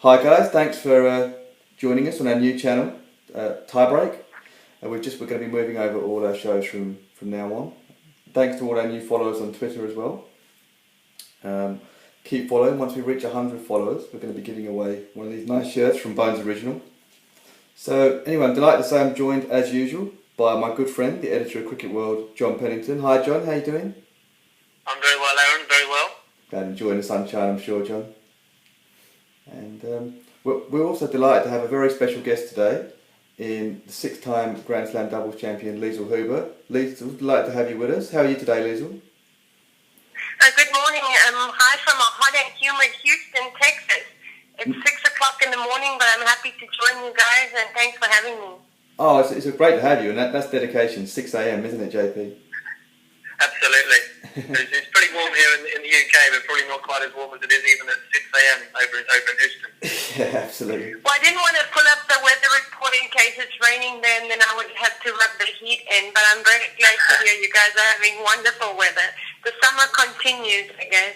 Hi guys, thanks for joining us on our new channel, Tiebreak. We're going to be moving over all our shows from now on. Thanks to all our new followers on Twitter as well. Keep following. Once we reach 100 followers, we're going to be giving away one of these nice shirts from Bones Original. So anyway, I'm delighted to say I'm joined as usual by my good friend, the editor of Cricket World, John Pennington. Hi John, how you doing? I'm very well, Aaron, very well. Glad enjoying the sunshine, I'm sure, John. And we're also delighted to have a very special guest today in the six-time Grand Slam doubles champion, Liezel. Liezel, delighted to have you with us. How are you today, Liezel? Good morning. Hi from a hot and humid Houston, Texas. It's 6 o'clock in the morning, but I'm happy to join you guys, and thanks for having me. Oh, it's great to have you, and that's dedication. 6 a.m, isn't it, JP? Absolutely. It's pretty warm here in the UK, but probably not quite as warm as it is even at 6 a.m. over in Houston. Yeah, absolutely. Well, I didn't want to pull up the weather report in case it's raining there, and then I would have to rub the heat in, but I'm very glad to hear you guys are having wonderful weather. The summer continues, I guess.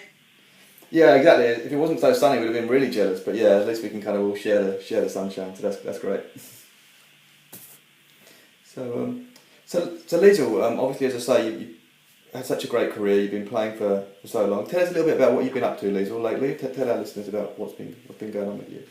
Yeah, exactly. If it wasn't so sunny, we'd have been really jealous. But yeah, at least we can kind of all share the sunshine. So that's great. So Liezel, obviously, as I say, you had such a great career. You've been playing for so long. Tell us a little bit about what you've been up to, Liezel, lately. Tell our listeners about what's been going on with you.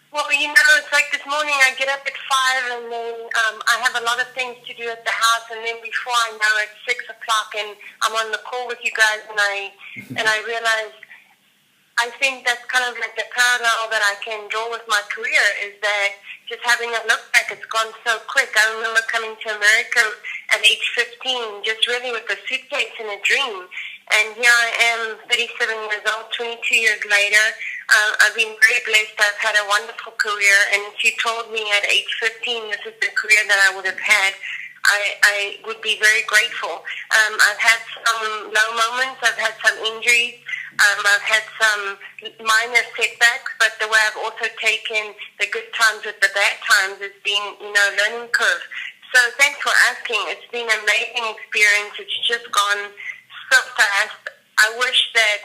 Well, it's like this morning I get up at 5 and then I have a lot of things to do at the house, and then before I know it, 6 o'clock and I'm on the call with you guys, and I realize I think that's kind of like the parallel that I can draw with my career, is that just having a look back, it's gone so quick. I remember coming to America at age 15, just really with a suitcase and a dream. And here I am, 37 years old, 22 years later. I've been very blessed. I've had a wonderful career. And if you told me at age 15 this is the career that I would have had, I would be very grateful. I've had some low moments. I've had some injuries. I've had some minor setbacks, but the way I've also taken the good times with the bad times has been, learning curve. So thanks for asking. It's been an amazing experience. It's just gone so fast. I wish that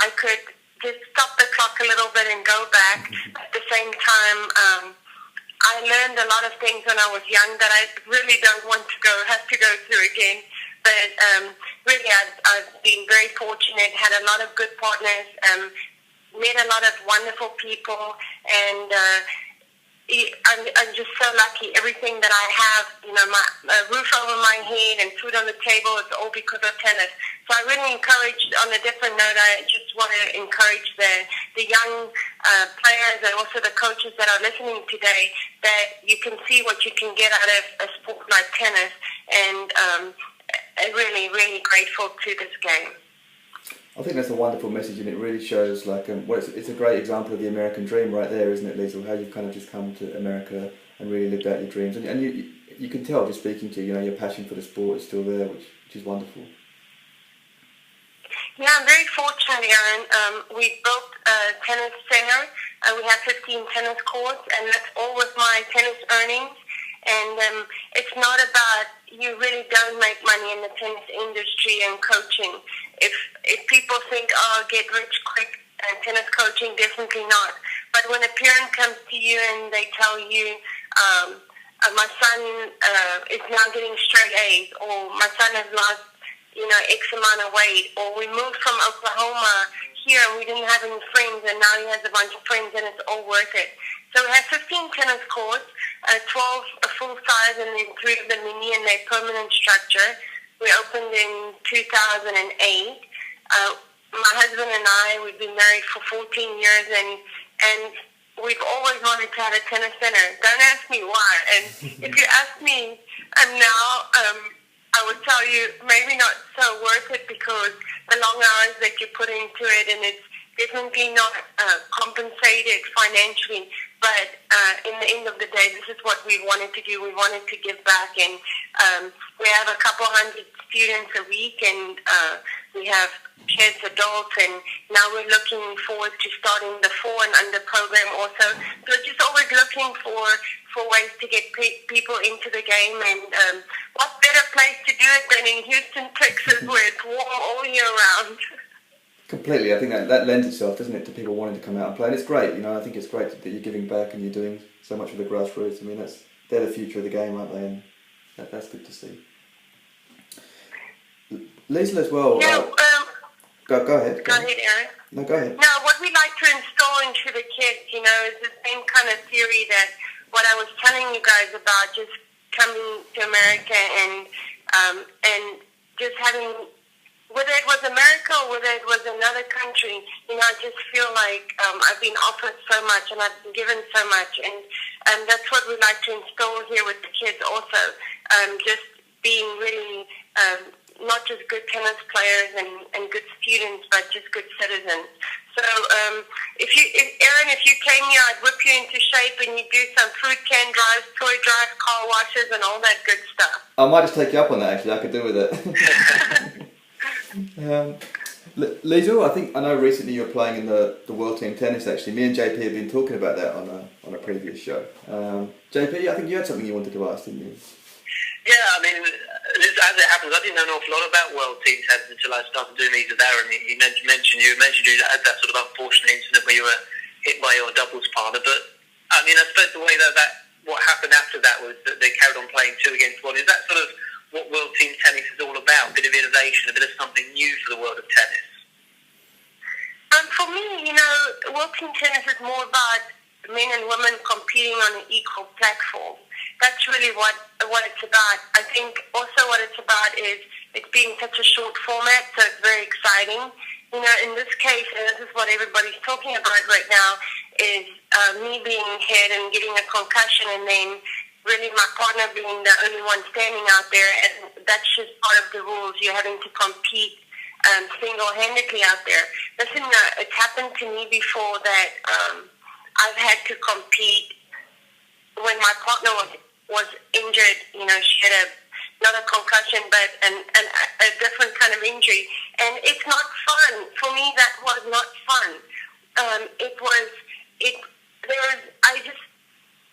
I could just stop the clock a little bit and go back. At the same time, I learned a lot of things when I was young that I really don't want to have to go through again. But really, I've been very fortunate, had a lot of good partners, met a lot of wonderful people, and I'm just so lucky. Everything that I have, my roof over my head and food on the table, it's all because of tennis. So I really encourage, on a different note, I just want to encourage the young players and also the coaches that are listening today, that you can see what you can get out of a sport like tennis, and I'm really, really grateful to this game. I think that's a wonderful message, and it really shows it's a great example of the American dream right there, isn't it, Liezel? How you've kind of just come to America and really lived out your dreams, and you can tell just speaking to you, your passion for the sport is still there, which is wonderful. Yeah, I'm very fortunate, Aaron. We built a tennis center. We have 15 tennis courts, and that's all with my tennis earnings. And it's not about, you really don't make money in the tennis industry and coaching. If people think, get rich quick and tennis coaching, definitely not. But when a parent comes to you and they tell you, my son is now getting straight A's, or my son has lost, X amount of weight, or we moved from Oklahoma here and we didn't have any friends, and now he has a bunch of friends, and it's all worth it. So we have 15 tennis courts, 12 full size, and then 3 of the mini, and their permanent structure. We opened in 2008. My husband and I, we've been married for 14 years, and we've always wanted to have a tennis center. Don't ask me why. And if you ask me now, I would tell you maybe not so worth it, because the long hours that you put into it, and it's definitely not compensated financially. But in the end of the day, this is what we wanted to do. We wanted to give back, and we have a couple hundred students a week, and we have kids, adults, and now we're looking forward to starting the 4 and under program also. So just always looking for ways to get people into the game, and what better place to do it than in Houston, Texas, where it's warm all year round. Completely. I think that lends itself, doesn't it, to people wanting to come out and play. And it's great, I think it's great that you're giving back and you're doing so much for the grassroots. I mean, they're the future of the game, aren't they? And that's good to see. Liezel as well. No, go ahead. Go ahead, Aaron. No, go ahead. No, what we like to install into the kids, is the same kind of theory that what I was telling you guys about, just coming to America and just having, whether it was America or whether it was another country, I just feel like I've been offered so much and I've been given so much, and that's what we like to install here with the kids also, just being really not just good tennis players and good students, but just good citizens. So if you came here, I'd whip you into shape and you do some food can drives, toy drives, car washes, and all that good stuff. I might just take you up on that, actually. I could do with it. Liezel, I know recently you were playing in the World Team Tennis, actually. Me and JP have been talking about that on a previous show. JP, I think you had something you wanted to ask, didn't you? Yeah, I mean, as it happens, I didn't know an awful lot about World Team Tennis until I started doing these with Aaron. You mentioned you had that sort of unfortunate incident where you were hit by your doubles partner. But, I mean, I suppose the way that what happened after that was that they carried on playing 2 against 1. Is that sort of what World Team Tennis is all about? A bit of innovation, a bit of something new for the world of tennis? For me, World Team Tennis is more about men and women competing on an equal platform. That's really what it's about. I think also what it's about is it being such a short format, so it's very exciting. In this case, and this is what everybody's talking about right now, is me being hit and getting a concussion, and then really my partner being the only one standing out there, and that's just part of the rules. You're having to compete single-handedly out there. Listen, it's happened to me before that I've had to compete when my partner was injured. She had not a concussion, but a different kind of injury, and it's not fun. For me, that was not fun.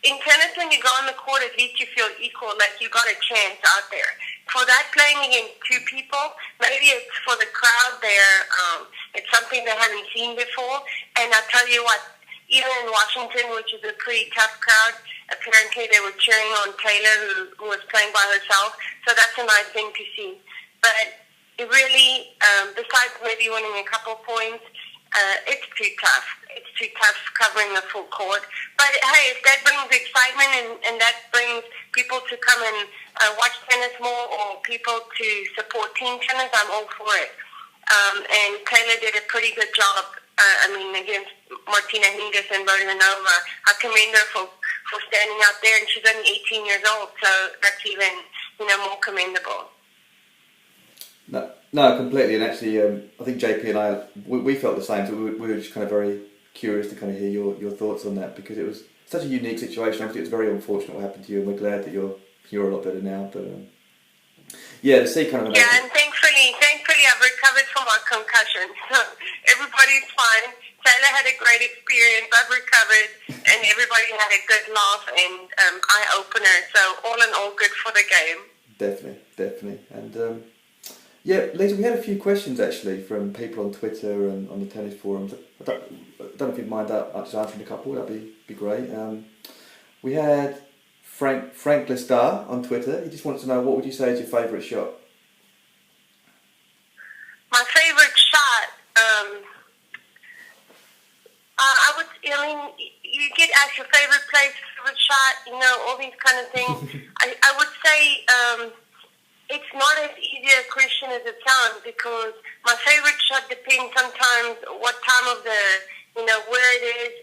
In tennis, when you go on the court, at least you feel equal, like you got a chance out there. For that, playing against 2 people, maybe it's for the crowd there. It's something they haven't seen before, and I'll tell you what, even in Washington, which is a pretty tough crowd, apparently they were cheering on Taylor, who was playing by herself. So that's a nice thing to see. But it really, besides maybe winning a couple points, it's too tough. It's too tough covering the full court. But hey, if that brings excitement and that brings people to come and watch tennis more, or people to support team tennis, I'm all for it. And Taylor did a pretty good job. Against Martina Hingis and Rodionova, I commend her for standing out there, and she's only 18 years old, so that's even more commendable. No, completely. And actually, I think JP and I we felt the same. So we were just kind of very curious to kind of hear your thoughts on that, because it was such a unique situation. Obviously, it was very unfortunate what happened to you, and we're glad that you're a lot better now. But to see kind of and thankfully I've recovered from my concussion. So everybody's fine. Taylor had a great experience. I've recovered, and everybody had a good laugh and eye opener. So all in all, good for the game. Definitely. And Liezel, we had a few questions actually from people on Twitter and on the tennis forums. I don't know if you'd mind just answering a couple. That'd be great. We had Frank Lestar on Twitter. He just wants to know, what would you say is your favourite shot? My favourite shot, you get asked your favourite place, favorite shot, all these kind of things. I would say it's not as easy a question as it sounds, because my favourite shot depends sometimes what time of the, where it is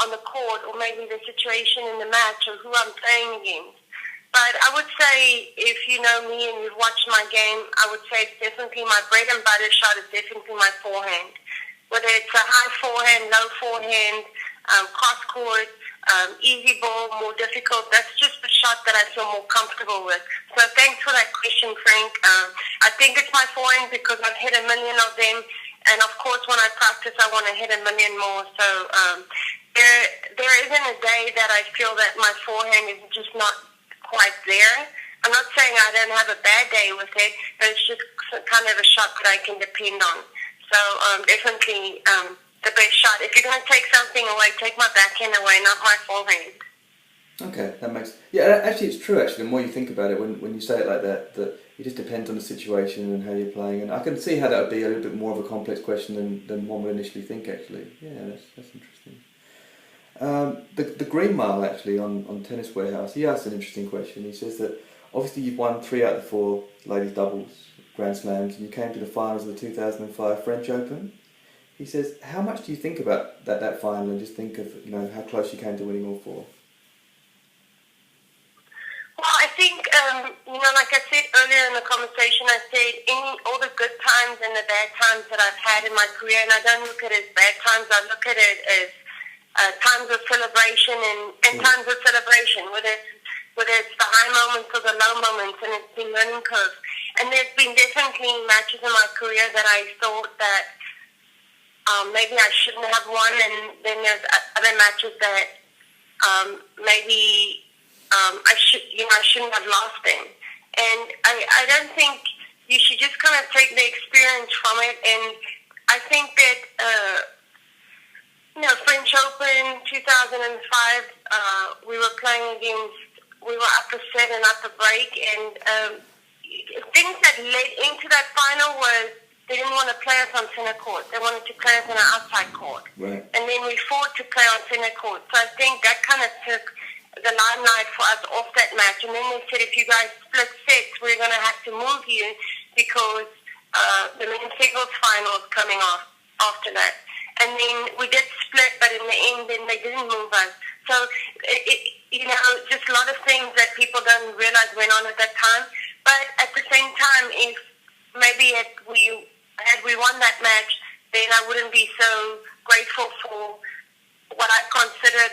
on the court, or maybe the situation in the match, or who I'm playing against. But I would say, if you know me and you've watched my game, I would say it's definitely my bread and butter shot is definitely my forehand. Whether it's a high forehand, low forehand, cross court, easy ball, more difficult, that's just the shot that I feel more comfortable with. So thanks for that question, Frank. I think it's my forehand because I've hit a million of them, and of course when I practice I want to hit a million more. So there isn't a day that I feel that my forehand is just not quite there. I'm not saying I don't have a bad day with it, but it's just kind of a shot that I can depend on. So definitely the best shot. If you're going to take something away, take my backhand away, not my forehand. Okay, that makes... Yeah, actually it's true actually, the more you think about it, when you say it like that it just depends on the situation and how you're playing, and I can see how that would be a little bit more of a complex question than one would initially think actually. Yeah, that's interesting. The Green Mile actually on Tennis Warehouse, he asked an interesting question. He says that obviously you've won 3 out of the 4 ladies doubles Grand Slams and you came to the finals of the 2005 French Open. He says, how much do you think about that final and just think of how close you came to winning all 4? Well, I think, like I said earlier in the conversation, I said all the good times and the bad times that I've had in my career, and I don't look at it as bad times, I look at it as times of celebration and times of celebration, whether it's the high moments or the low moments, and it's been learning curves. And there's been definitely matches in my career that I thought that maybe I shouldn't have won, and then there's other matches that maybe I shouldn't have lost them. And I don't think you should just kind of take the experience from it. And I think that French Open 2005, we were up a set and up a break, and things that led into that final was they didn't want to play us on center court. They wanted to play us on an outside court. Right. And then we fought to play on center court. So I think that kind of took the limelight for us off that match. And then they said, if you guys split sets, we're going to have to move you because the men's singles final is coming off after that. And then we did split, but in the end, then they didn't move us. So, just a lot of things that people don't realize went on at that time. But at the same time, if maybe had we won that match, then I wouldn't be so grateful for what I consider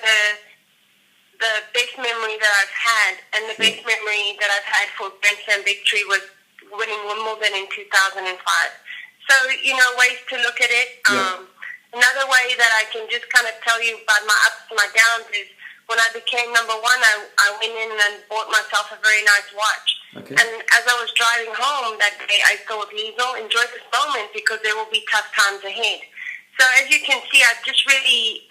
the best memory that I've had. And the best memory that I've had for Grand Slam victory was winning Wimbledon in 2005. So, ways to look at it. Yeah. Another way that I can just kind of tell you about my ups and my downs is when I became number 1, I went in and bought myself a very nice watch. Okay. And as I was driving home that day, I thought, Liezel, enjoy this moment because there will be tough times ahead. So as you can see, I've just really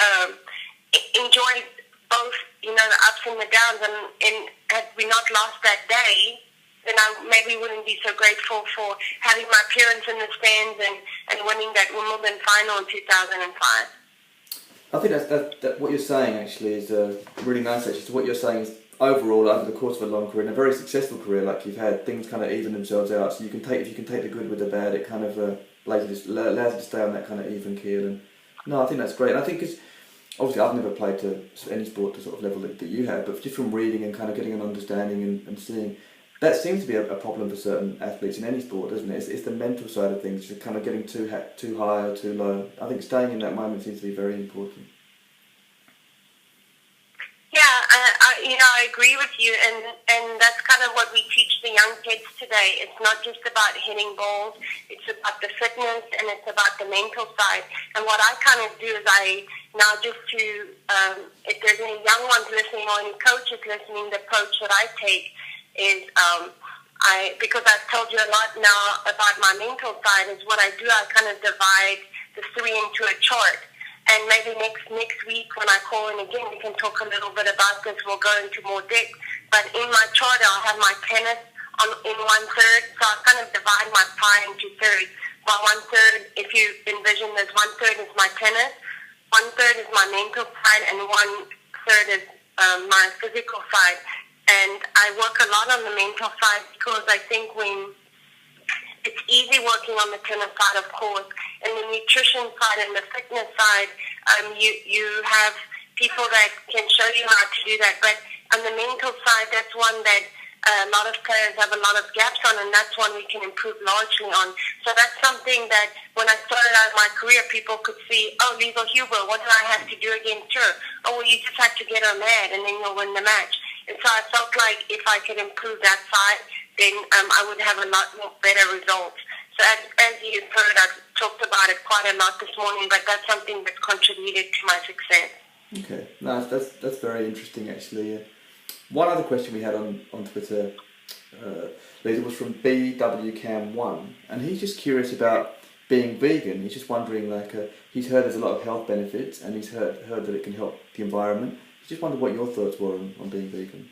enjoyed both, the ups and the downs. And had we not lost that day, then I maybe wouldn't be so grateful for having my appearance in the stands and winning that Wimbledon final in 2005. I think that what you're saying actually is really nice actually. So what you're saying is overall over the course of a long career and a very successful career like you've had, things kind of even themselves out. So if you can take the good with the bad, it kind of allows you to stay on that kind of even keel. And no, I think that's great. And I think it's obviously I've never played to any sport to sort of level that you have, but just from reading and kind of getting an understanding and seeing, that seems to be a problem for certain athletes in any sport, doesn't it? It's the mental side of things, just kind of getting too high or too low. I think staying in that moment seems to be very important. Yeah, I agree with you, and that's kind of what we teach the young kids today. It's not just about hitting balls, it's about the fitness and it's about the mental side. And what I kind of do is if there's any young ones listening or any coaches listening, the approach that I take is because I've told you a lot now about my mental side, is what I do, I kind of divide the 3 into a chart. And maybe next week when I call in again, we can talk a little bit about this. We'll go into more depth. But in my chart, I'll have my tennis in 1/3. So I kind of divide my pie into thirds. My 1/3, if you envision there's 1/3 is my tennis, 1/3 is my mental side, and 1/3 is my physical side. And I work a lot on the mental side because I think when it's easy working on the tennis side, of course, and the nutrition side and the fitness side, you have people that can show you how to do that. But on the mental side, that's one that a lot of players have a lot of gaps on, and that's one we can improve largely on. So that's something that when I started out my career, people could see, oh, Liezel Huber, what do I have to do against her? Oh, well, you just have to get her mad, and then you'll win the match. And so I felt like if I could improve that side, then I would have a lot more better results. So as you've heard, I've talked about it quite a lot this morning, but that's something that's contributed to my success. Okay, no, that's very interesting actually. One other question we had on Twitter, Liezel, was from BWCam1, and he's just curious about being vegan. He's just wondering, like, he's heard there's a lot of health benefits, and he's heard that it can help the environment. He just wondered what your thoughts were on being vegan.